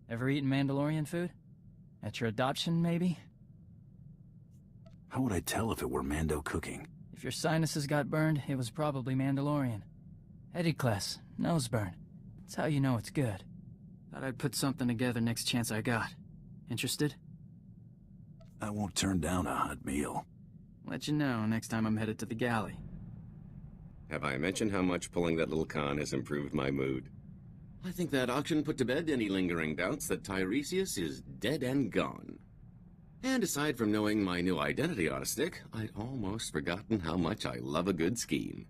Ever eaten Mandalorian food? At your adoption, maybe? How would I tell if it were Mando cooking? If your sinuses got burned, it was probably Mandalorian. Edicles, nose burn. That's how you know it's good. Thought I'd put something together next chance I got. Interested? I won't turn down a hot meal. Let you know next time I'm headed to the galley. Have I mentioned how much pulling that little con has improved my mood? I think that auction put to bed any lingering doubts that Tiresias is dead and gone. And aside from knowing my new identity on a stick, I'd almost forgotten how much I love a good scheme.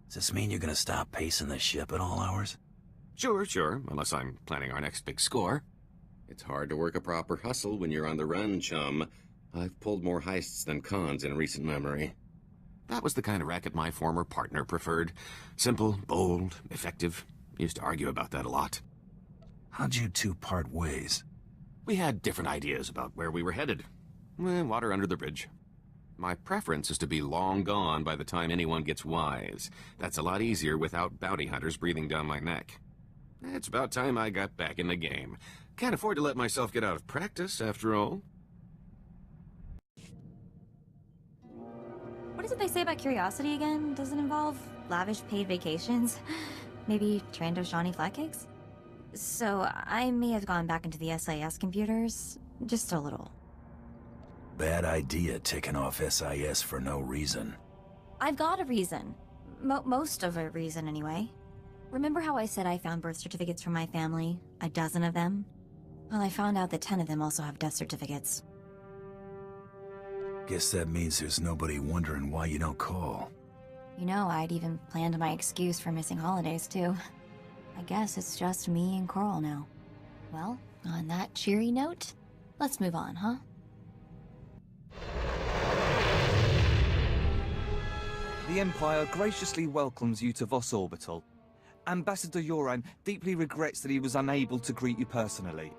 Does this mean you're gonna stop pacing the ship at all hours? Sure, unless I'm planning our next big score. It's hard to work a proper hustle when you're on the run, chum. I've pulled more heists than cons in recent memory. That was the kind of racket my former partner preferred. Simple, bold, effective. Used to argue about that a lot. How'd you two part ways? We had different ideas about where we were headed. Water under the bridge. My preference is to be long gone by the time anyone gets wise. That's a lot easier without bounty hunters breathing down my neck. It's about time I got back in the game. Can't afford to let myself get out of practice, after all. What is it they say about curiosity again? Does it involve lavish paid vacations? Maybe Trando-Shawnee flatcakes? So, I may have gone back into the SIS computers. Just a little. Bad idea taking off SIS for no reason. I've got a reason. Most of a reason, anyway. Remember how I said I found birth certificates from my family? A dozen of them? Well, I found out that 10 of them also have death certificates. Guess that means there's nobody wondering why you don't call. You know, I'd even planned my excuse for missing holidays, too. I guess it's just me and Coral now. Well, on that cheery note, let's move on, huh? The Empire graciously welcomes you to Voss Orbital. Ambassador Yoran deeply regrets that he was unable to greet you personally.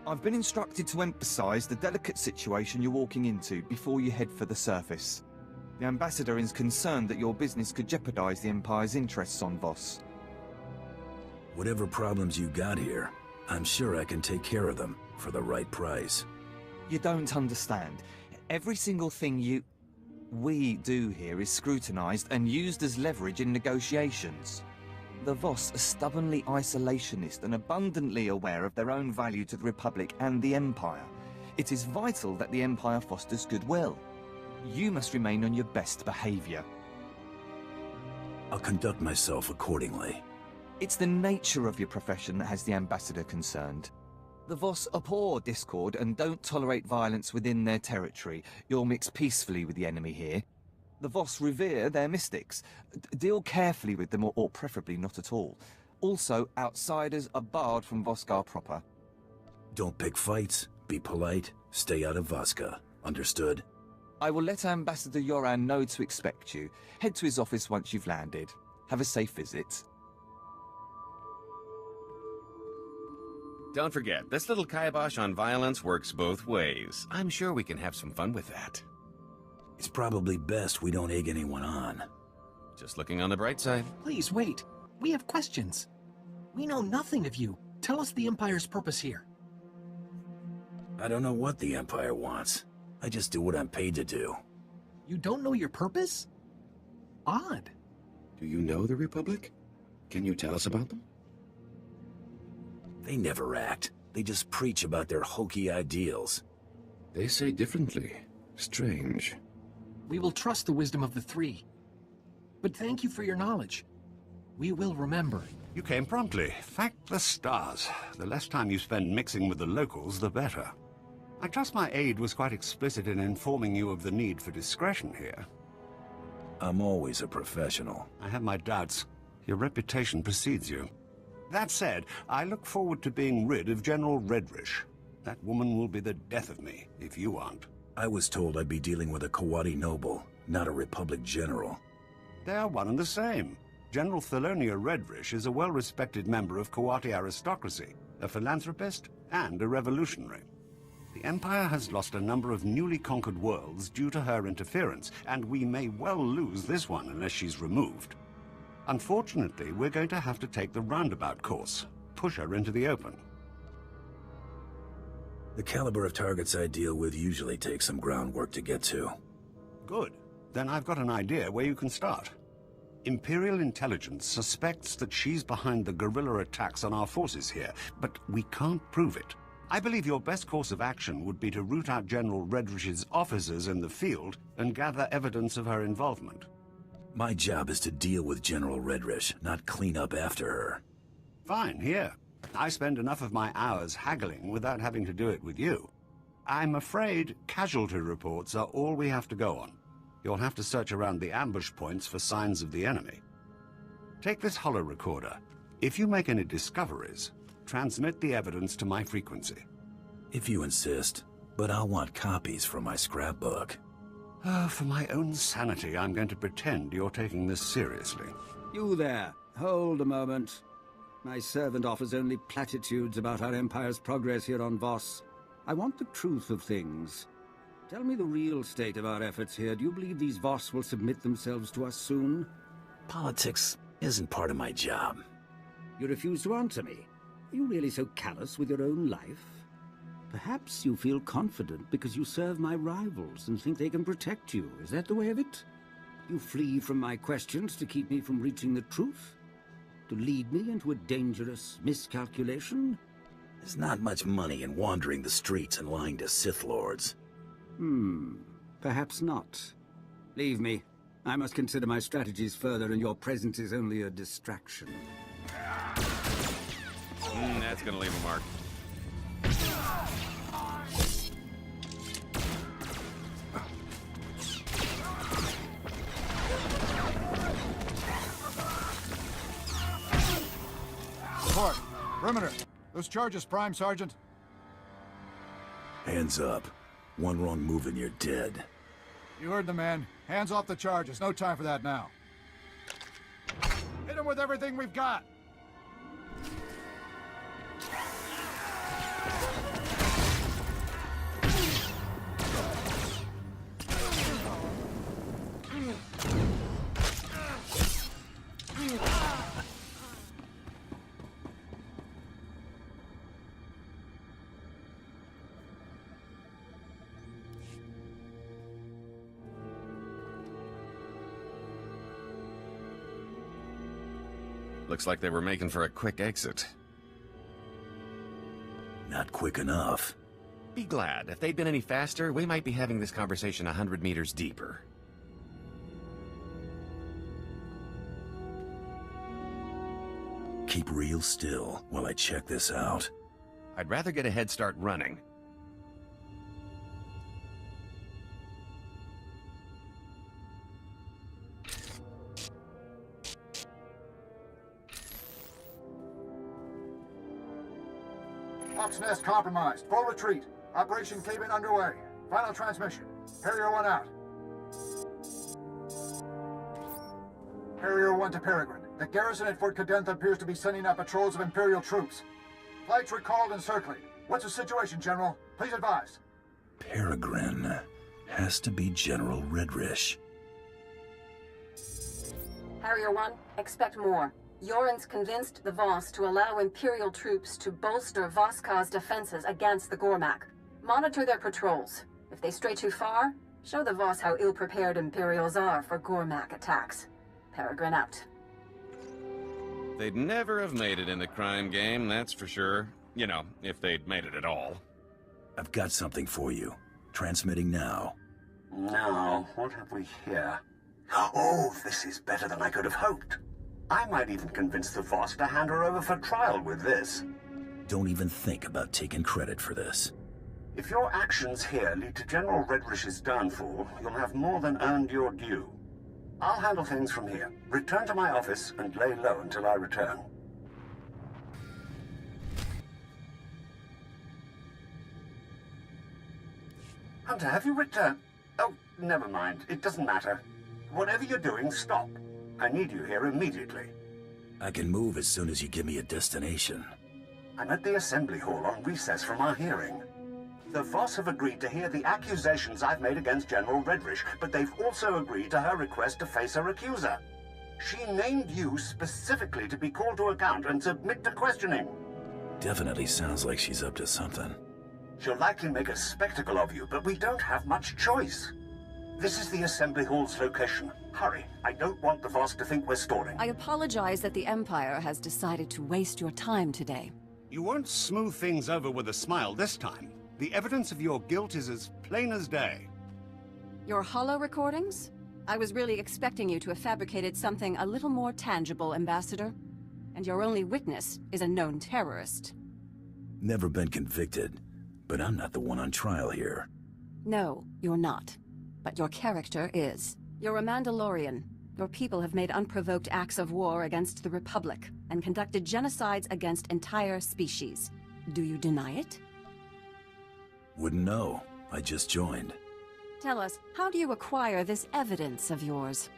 I've been instructed to emphasize the delicate situation you're walking into before you head for the surface. The Ambassador is concerned that your business could jeopardize the Empire's interests on Voss. Whatever problems you got here, I'm sure I can take care of them for the right price. You don't understand. Every single thing we do here is scrutinized and used as leverage in negotiations. The Voss are stubbornly isolationist and abundantly aware of their own value to the Republic and the Empire. It is vital that the Empire fosters goodwill. You must remain on your best behavior. I'll conduct myself accordingly. It's the nature of your profession that has the Ambassador concerned. The Voss abhor discord and don't tolerate violence within their territory. You'll mix peacefully with the enemy here. The Voss revere their mystics. Deal carefully with them, or preferably not at all. Also, outsiders are barred from Voskar proper. Don't pick fights, be polite, stay out of Voska. Understood? I will let Ambassador Yoran know to expect you. Head to his office once you've landed. Have a safe visit. Don't forget, this little kibosh on violence works both ways. I'm sure we can have some fun with that. It's probably best we don't egg anyone on. Just looking on the bright side. Please wait. We have questions. We know nothing of you. Tell us the Empire's purpose here. I don't know what the Empire wants. I just do what I'm paid to do. You don't know your purpose? Odd. Do you know the Republic? Can you tell us about them? They never act. They just preach about their hokey ideals. They say differently. Strange. We will trust the wisdom of the three. But thank you for your knowledge. We will remember. You came promptly. Thank the stars. The less time you spend mixing with the locals, the better. I trust my aide was quite explicit in informing you of the need for discretion here. I'm always a professional. I have my doubts. Your reputation precedes you. That said, I look forward to being rid of General Redrish. That woman will be the death of me, if you aren't. I was told I'd be dealing with a Kawati noble, not a Republic general. They are one and the same. General Thelonia Redrish is a well-respected member of Kawati aristocracy, a philanthropist, and a revolutionary. The Empire has lost a number of newly conquered worlds due to her interference, and we may well lose this one unless she's removed. Unfortunately, we're going to have to take the roundabout course, push her into the open. The caliber of targets I deal with usually takes some groundwork to get to. Good. Then I've got an idea where you can start. Imperial intelligence suspects that she's behind the guerrilla attacks on our forces here, but we can't prove it. I believe your best course of action would be to root out General Redrish's officers in the field and gather evidence of her involvement. My job is to deal with General Redrish, not clean up after her. Fine, here. I spend enough of my hours haggling without having to do it with you. I'm afraid casualty reports are all we have to go on. You'll have to search around the ambush points for signs of the enemy. Take this holo recorder. If you make any discoveries, transmit the evidence to my frequency. If you insist, but I'll want copies from my scrapbook. For my own sanity, I'm going to pretend you're taking this seriously. You there. Hold a moment. My servant offers only platitudes about our Empire's progress here on Voss. I want the truth of things. Tell me the real state of our efforts here. Do you believe these Voss will submit themselves to us soon? Politics isn't part of my job. You refuse to answer me. Are you really so callous with your own life? Perhaps you feel confident because you serve my rivals and think they can protect you. Is that the way of it? You flee from my questions to keep me from reaching the truth? To lead me into a dangerous miscalculation? There's not much money in wandering the streets and lying to Sith Lords. Perhaps not. Leave me. I must consider my strategies further, and your presence is only a distraction. That's gonna leave a mark. Report. Perimeter. Those charges, Prime Sergeant. Hands up. One wrong move and you're dead. You heard the man. Hands off the charges. No time for that now. Hit him with everything we've got. Looks like they were making for a quick exit. Not quick enough. Be glad. If they'd been any faster, we might be having this conversation 100 meters deeper. Keep real still while I check this out. I'd rather get a head start running. Hawk's Nest compromised. Full retreat. Operation Cave-In underway. Final transmission. Harrier 1 out. Harrier 1 to Peregrine. The garrison at Fort Cadentha appears to be sending out patrols of Imperial troops. Flights recalled and circling. What's the situation, General? Please advise. Peregrine. Has to be General Redrish. Harrier 1, expect more. Yoren's convinced the Voss to allow Imperial troops to bolster Voskar's defenses against the Gormak. Monitor their patrols. If they stray too far, show the Voss how ill-prepared Imperials are for Gormak attacks. Peregrine out. They'd never have made it in the crime game, that's for sure. You know, if they'd made it at all. I've got something for you. Transmitting now. Now, what have we here? Oh, this is better than I could have hoped. I might even convince the Voss to hand her over for trial with this. Don't even think about taking credit for this. If your actions here lead to General Redrish's downfall, you'll have more than earned your due. I'll handle things from here. Return to my office and lay low until I return. Hunter, have you returned? Oh, never mind. It doesn't matter. Whatever you're doing, stop. I need you here immediately. I can move as soon as you give me a destination. I'm at the Assembly Hall on recess from our hearing. The Voss have agreed to hear the accusations I've made against General Redrish, but they've also agreed to her request to face her accuser. She named you specifically to be called to account and submit to questioning. Definitely sounds like she's up to something. She'll likely make a spectacle of you, but we don't have much choice. This is the Assembly Hall's location. Hurry, I don't want the Voss to think we're stalling. I apologize that the Empire has decided to waste your time today. You won't smooth things over with a smile this time. The evidence of your guilt is as plain as day. Your holo recordings? I was really expecting you to have fabricated something a little more tangible, Ambassador. And your only witness is a known terrorist. Never been convicted, but I'm not the one on trial here. No, you're not. But your character is. You're a Mandalorian. Your people have made unprovoked acts of war against the Republic, and conducted genocides against entire species. Do you deny it? Wouldn't know. I just joined. Tell us, how do you acquire this evidence of yours?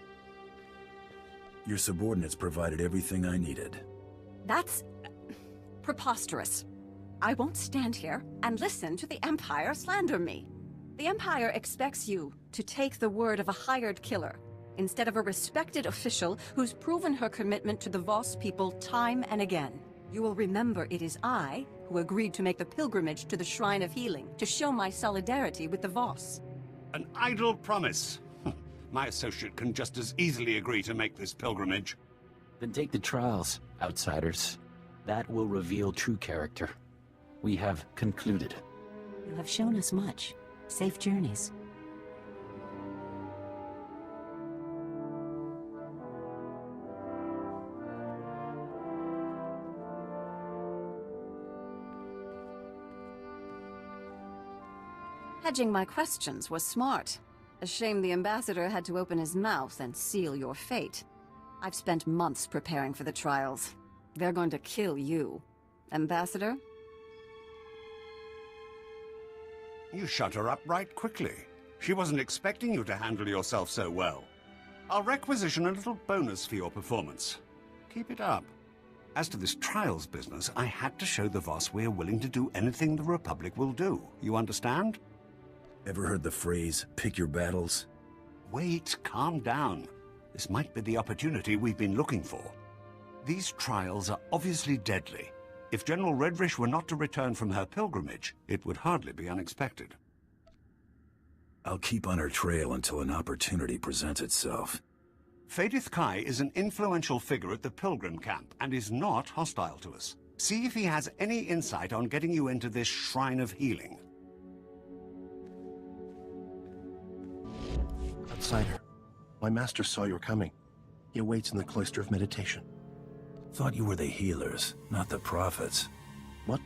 Your subordinates provided everything I needed. That's preposterous. I won't stand here and listen to the Empire slander me. The Empire expects you to take the word of a hired killer, instead of a respected official who's proven her commitment to the Voss people time and again. You will remember it is I who agreed to make the pilgrimage to the Shrine of Healing to show my solidarity with the Voss. An idle promise. My associate can just as easily agree to make this pilgrimage. Then take the trials, outsiders. That will reveal true character. We have concluded. You have shown us much. Safe journeys. Hedging my questions was smart. A shame the Ambassador had to open his mouth and seal your fate. I've spent months preparing for the trials. They're going to kill you. Ambassador? You shut her up right quickly. She wasn't expecting you to handle yourself so well. I'll requisition a little bonus for your performance. Keep it up. As to this trials business, I had to show the Voss we're willing to do anything the Republic will do. You understand? Ever heard the phrase, pick your battles? Wait, calm down. This might be the opportunity we've been looking for. These trials are obviously deadly. If General Redrish were not to return from her pilgrimage, it would hardly be unexpected. I'll keep on her trail until an opportunity presents itself. Fadith Kai is an influential figure at the Pilgrim camp and is not hostile to us. See if he has any insight on getting you into this Shrine of Healing. Outsider, my master saw you coming. He awaits in the Cloister of Meditation. Thought you were the healers, not the prophets. What?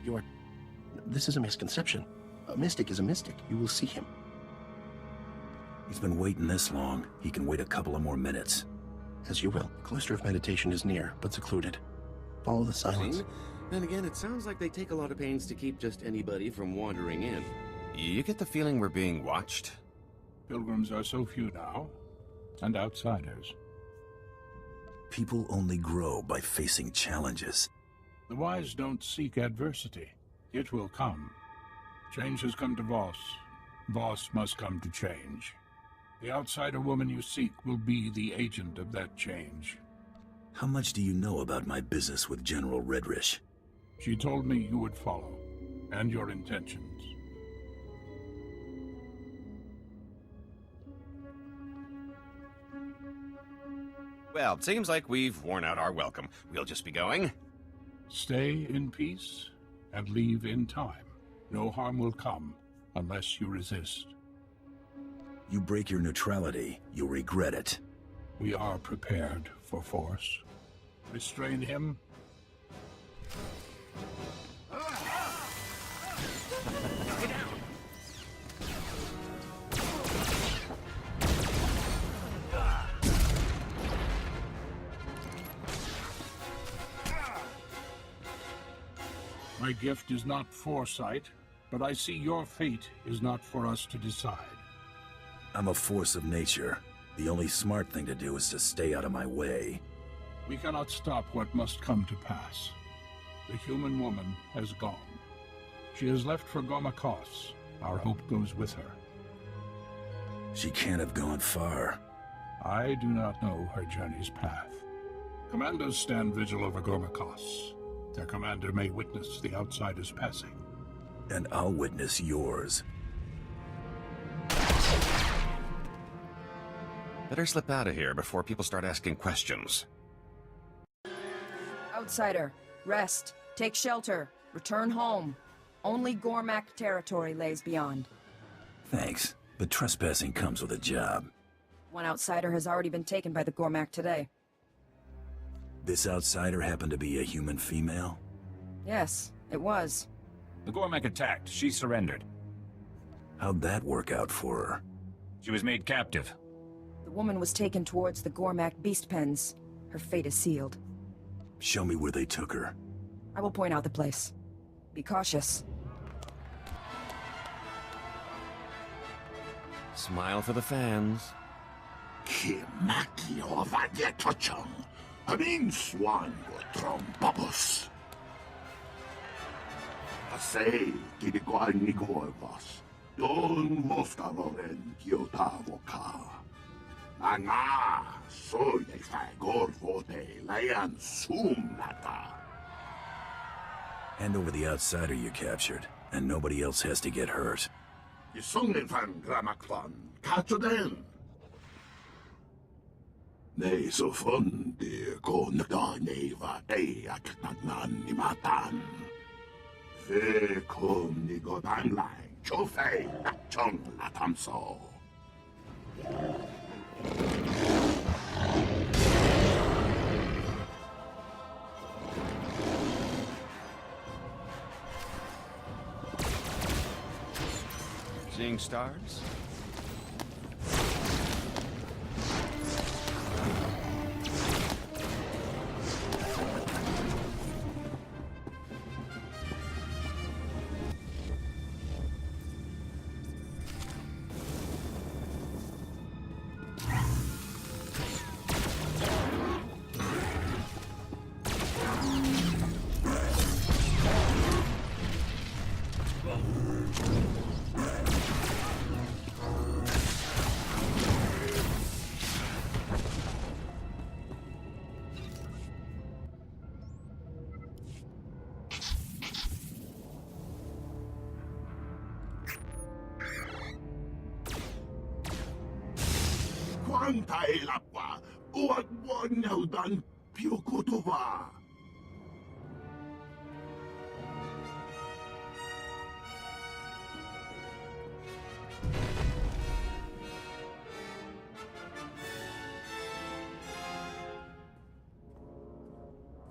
You are... This is a misconception. A mystic is a mystic. You will see him. He's been waiting this long. He can wait a couple of more minutes. As you will. Cloister of Meditation is near, but secluded. Follow the silence. Then again, it sounds like they take a lot of pains to keep just anybody from wandering in. You get the feeling we're being watched? Pilgrims are so few now, and outsiders. People only grow by facing challenges. The wise don't seek adversity. It will come. Change has come to Voss. Voss must come to change. The outsider woman you seek will be the agent of that change. How much do you know about my business with General Redrish? She told me you would follow, and your intentions. Well, it seems like we've worn out our welcome. We'll just be going. Stay in peace, and leave in time. No harm will come, unless you resist. You break your neutrality, you'll regret it. We are prepared for force. Restrain him. Get down! My gift is not foresight, but I see your fate is not for us to decide. I'm a force of nature. The only smart thing to do is to stay out of my way. We cannot stop what must come to pass. The human woman has gone. She has left for Goma Kos. Our hope goes with her. She can't have gone far. I do not know her journey's path. Commandos stand vigil over Goma Kos. Their commander may witness the outsider's passing. And I'll witness yours. Better slip out of here before people start asking questions. Outsider, rest, take shelter, return home. Only Gormak territory lays beyond. Thanks, but trespassing comes with a job. One outsider has already been taken by the Gormak today. This outsider happened to be a human female? Yes, it was. The Gormak attacked. She surrendered. How'd that work out for her? She was made captive. The woman was taken towards the Gormak beast pens. Her fate is sealed. Show me where they took her. I will point out the place. Be cautious. Smile for the fans. Kimaki ovadietochong. Amin swan trom babos. Asay kinikuan ni Gorvas. Don moftaroren kiotavoka. Anga soy de fagor vote layan sumnata. Hand over the outsider you captured, and nobody else has to get hurt. Isongin fan gramakvan, kachoden. Nei så fundi ko nagda neva ei akatnan ni matan. Fe kom ni go danglai, chofei, chong latamso. Seeing stars? Tailapa, uwag mo nyaudan piokotova.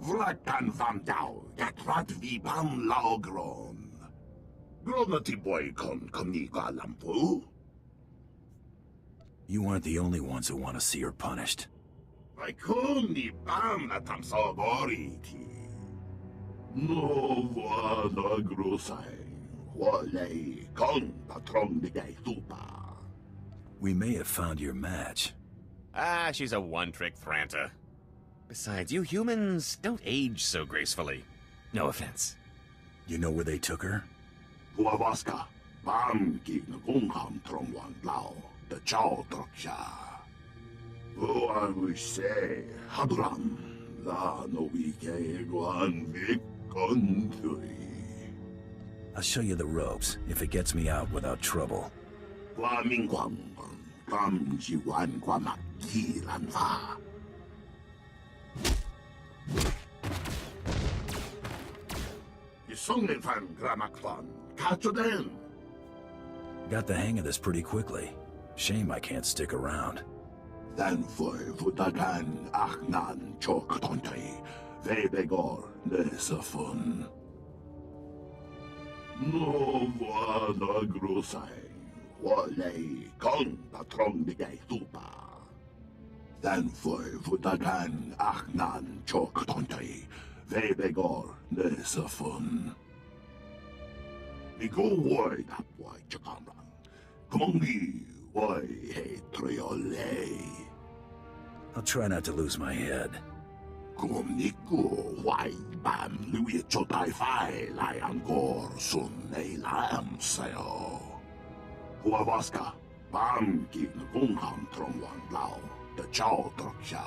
Vlakan vam dau, yatrat vibam laogron. Gronati boy kon komnika lampu. You aren't the only ones who want to see her punished. I kuni bam na tam saboriti. No vana grosai. Wale kon patron de gay tupa. We may have found your match. Ah, she's a one-trick Thranta. Besides, you humans don't age so gracefully. No offense. You know where they took her? Puavaska, bam ki na gungham trongwan lao. The Chow Troksha. Oh, I wish say, Hadram, la no wike guan vikondui. I'll show you the ropes, if it gets me out without trouble. Guamingwang, Ram Jiwan Guamaki Lanva. Yisongin fan Gramakvan, Kachoden. Got the hang of this pretty quickly. Shame I can't stick around. Then for Futagan Achnan Choktontai, Vebegor Nesafun. No vana grosai, Wale Kong Patron de Gay Tupa. Then for Futagan Achnan Choktontai, Vebegor Nesafun. We go wide up, why Chakamran. Kongi. Why, hey, Triole. I'll try not to lose my head. Kumniku, why, bam, Louis Chotai Fai, Lion Gor, Sun, Lam, Sayo. Huavaska, bam, King Gungham, Trongwan Lao, the Chow Troksha.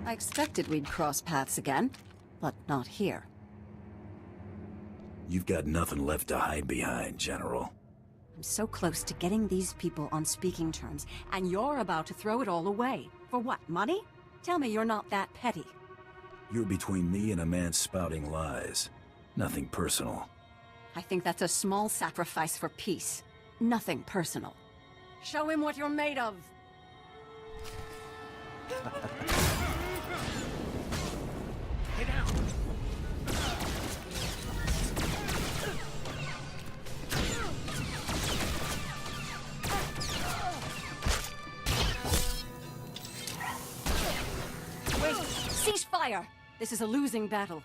I expected we'd cross paths again, but not here. You've got nothing left to hide behind, General. I'm so close to getting these people on speaking terms, and you're about to throw it all away. For what, money? Tell me you're not that petty. You're between me and a man spouting lies. Nothing personal. I think that's a small sacrifice for peace. Nothing personal. Show him what you're made of! Get out! Wait! Cease fire! This is a losing battle.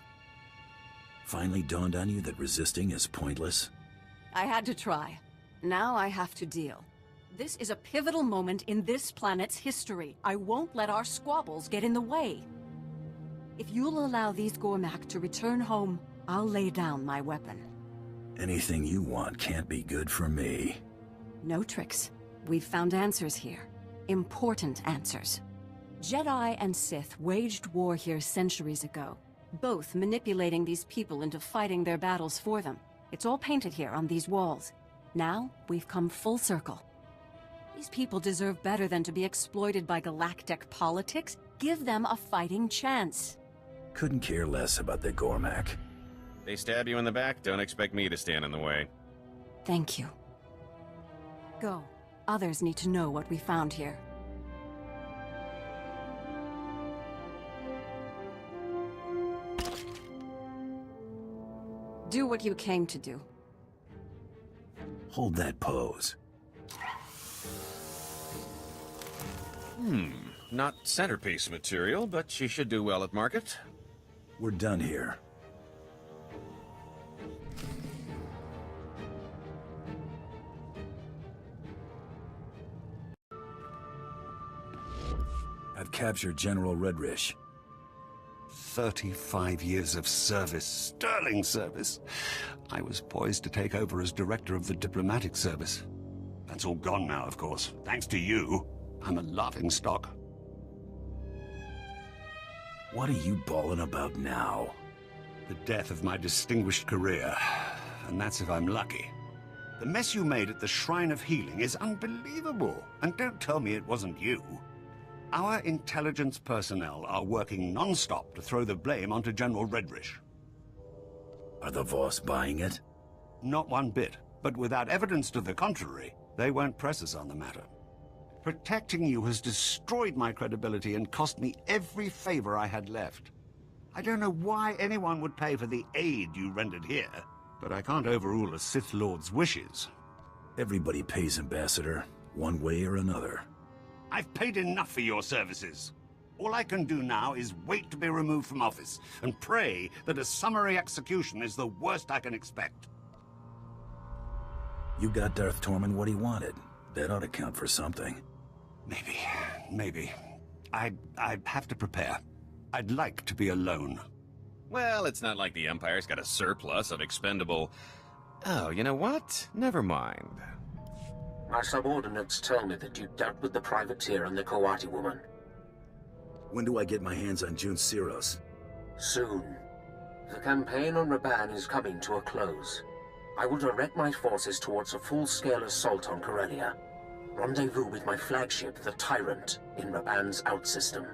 Finally dawned on you that resisting is pointless? I had to try. Now I have to deal. This is a pivotal moment in this planet's history. I won't let our squabbles get in the way. If you'll allow these Gormak to return home, I'll lay down my weapon. Anything you want can't be good for me. No tricks. We've found answers here. Important answers. Jedi and Sith waged war here centuries ago, both manipulating these people into fighting their battles for them. It's all painted here on these walls. Now, we've come full circle. These people deserve better than to be exploited by galactic politics. Give them a fighting chance. Couldn't care less about the Gormak. They stab you in the back, don't expect me to stand in the way. Thank you. Go. Others need to know what we found here. Do what you came to do. Hold that pose. Not centerpiece material, but she should do well at market. We're done here. I've captured General Redrish. 35 years of service, sterling service. I was poised to take over as director of the diplomatic service. That's all gone now, of course. Thanks to you, I'm a laughingstock. What are you bawling about now? The death of my distinguished career, and that's if I'm lucky. The mess you made at the Shrine of Healing is unbelievable, and don't tell me it wasn't you. Our intelligence personnel are working non-stop to throw the blame onto General Redrish. Are the Voss buying it? Not one bit, but without evidence to the contrary, they won't press us on the matter. Protecting you has destroyed my credibility and cost me every favor I had left. I don't know why anyone would pay for the aid you rendered here, but I can't overrule a Sith Lord's wishes. Everybody pays, Ambassador, one way or another. I've paid enough for your services. All I can do now is wait to be removed from office and pray that a summary execution is the worst I can expect. You got Darth Tormund what he wanted. That ought to count for something. Maybe. I'd have to prepare. I'd like to be alone. Well, it's not like the Empire's got a surplus of expendable... Oh, you know what? Never mind. My subordinates tell me that you dealt with the privateer and the Kawati woman. When do I get my hands on June Siros? Soon. The campaign on Raban is coming to a close. I will direct my forces towards a full-scale assault on Corellia. Rendezvous with my flagship, the Tyrant, in Raban's outsystem.